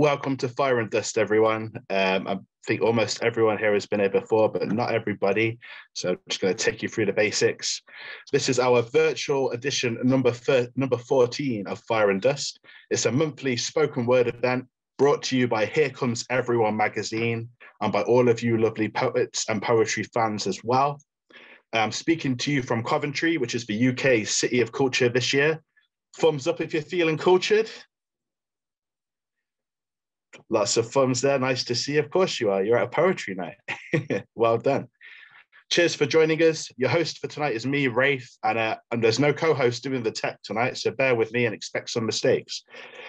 Welcome to Fire and Dust, everyone. I think almost everyone here has been here before, but not everybody. So I'm just going to take you through the basics. This is our virtual edition number 14 of Fire and Dust. It's a monthly spoken word event brought to you by Here Comes Everyone magazine and by all of you lovely poets and poetry fans as well. I'm speaking to you from Coventry, which is the UK's City of Culture this year. Thumbs up if you're feeling cultured. Lots of thumbs there. Nice to see. Of course you are. You're at a poetry night. Well done. Cheers for joining us. Your host for tonight is me, Raef, and there's no co-host doing the tech tonight, so bear with me and expect some mistakes.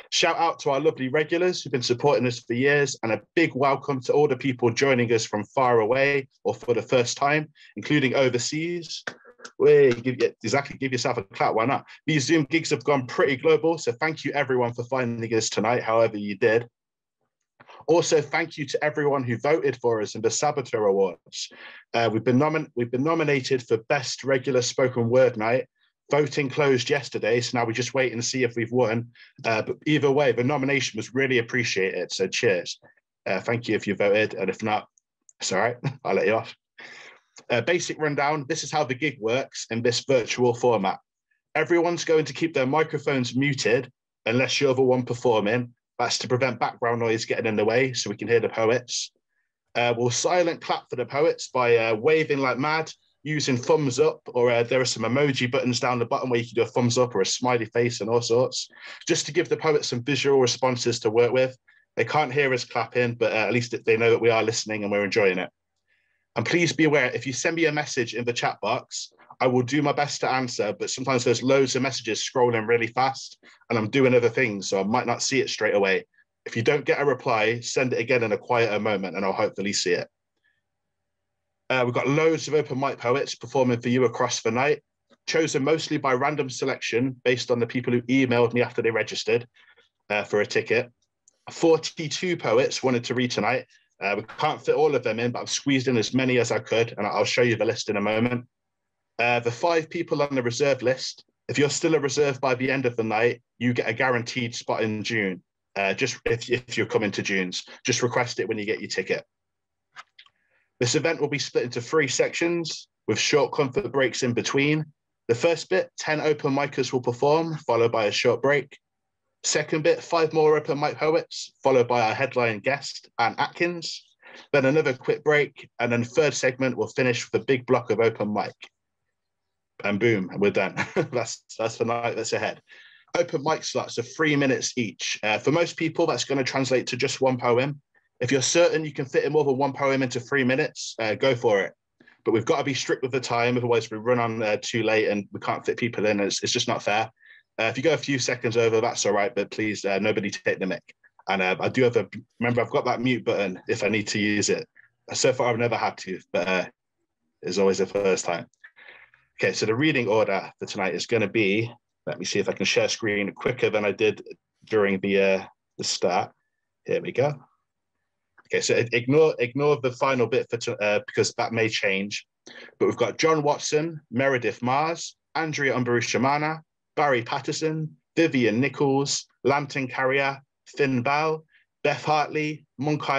Shout out to our lovely regulars who've been supporting us for years, and a big welcome to all the people joining us from far away or for the first time, including overseas. Give yourself a clap, why not? These Zoom gigs have gone pretty global, so thank you everyone for finding us tonight, however you did. Also, thank you to everyone who voted for us in the Saboteur Awards. We've been nominated for Best Regular Spoken Word Night. Voting closed yesterday, so now we just wait and see if we've won. But either way, the nomination was really appreciated, so cheers. Thank you if you voted, and if not, it's all right, I'll let you off. Basic rundown, this is how the gig works in this virtual format. Everyone's going to keep their microphones muted unless you're the one performing. That's to prevent background noise getting in the way so we can hear the poets. We'll silent clap for the poets by waving like mad, using thumbs up, or there are some emoji buttons down the bottom where you can do a thumbs up or a smiley face and all sorts, just to give the poets some visual responses to work with. They can't hear us clapping, but at least they know that we are listening and we're enjoying it. And please be aware, if you send me a message in the chat box, I will do my best to answer, but sometimes there's loads of messages scrolling really fast and I'm doing other things, so I might not see it straight away. If you don't get a reply, send it again in a quieter moment and I'll hopefully see it. We've got loads of open mic poets performing for you across the night, chosen mostly by random selection based on the people who emailed me after they registered for a ticket. 42 poets wanted to read tonight. We can't fit all of them in, but I've squeezed in as many as I could, and I'll show you the list in a moment. The 5 people on the reserve list, if you're still a reserve by the end of the night, you get a guaranteed spot in June. Just if you're coming to June's, just request it when you get your ticket. This event will be split into 3 sections with short comfort breaks in between. The first bit, 10 open micers will perform, followed by a short break. Second bit, 5 more open mic poets, followed by our headline guest, Ann Atkins. Then another quick break, and then third segment will finish with a big block of open mic. And boom, we're done. that's the night that's ahead. Open mic slots are 3 minutes each. For most people, that's going to translate to just 1 poem. If you're certain you can fit in more than 1 poem into 3 minutes, go for it. But we've got to be strict with the time, otherwise we run on too late and we can't fit people in. It's just not fair. If you go a few seconds over, that's all right, but please, nobody take the mic. And I do have remember, I've got that mute button if I need to use it. So far, I've never had to, but it's always the first time. Okay, so the reading order for tonight is going to be, let me see if I can share screen quicker than I did during the start. Here we go. Okay, so ignore the final bit because that may change. But we've got John Watson, Meredith Mars, Andrea Umbarushamana, Barry Patterson, Vivian Nichols, Lambton Carrier, Finn Bell, Beth Hartley, Monk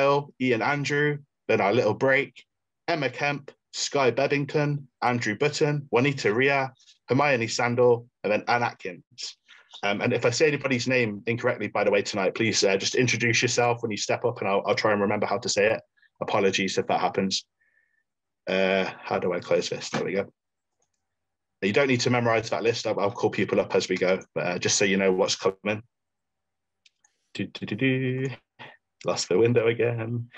Ian Andrew, then our little break, Emma Kemp, Sky Beddington, Andrew Button, Juanita Ria, Hermione Sandel, and then Ann Atkins. And if I say anybody's name incorrectly, by the way, tonight, please just introduce yourself when you step up and I'll try and remember how to say it. Apologies if that happens. How do I close this? There we go. You don't need to memorize that list. I'll call people up as we go, but just so you know what's coming. Lost the window again.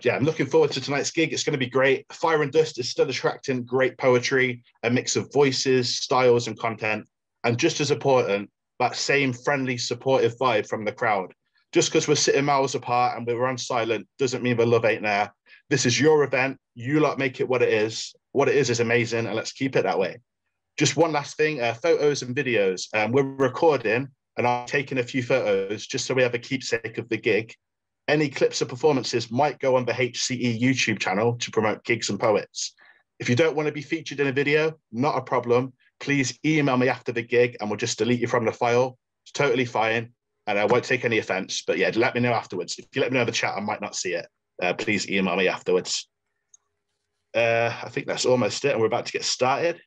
Yeah, I'm looking forward to tonight's gig. It's going to be great. Fire and Dust is still attracting great poetry, a mix of voices, styles, and content. And just as important, that same friendly, supportive vibe from the crowd. Just because we're sitting miles apart and we're on silent doesn't mean the love ain't there. This is your event. You lot make it what it is. What it is amazing, and let's keep it that way. Just one last thing, photos and videos. We're recording, and I'm taking a few photos just so we have a keepsake of the gig. Any clips of performances might go on the HCE YouTube channel to promote gigs and poets. If you don't want to be featured in a video, not a problem. Please email me after the gig and we'll just delete you from the file. It's totally fine. and I won't take any offense. But yeah, let me know afterwards. If you let me know in the chat, I might not see it. Please email me afterwards. I think that's almost it, and we're about to get started.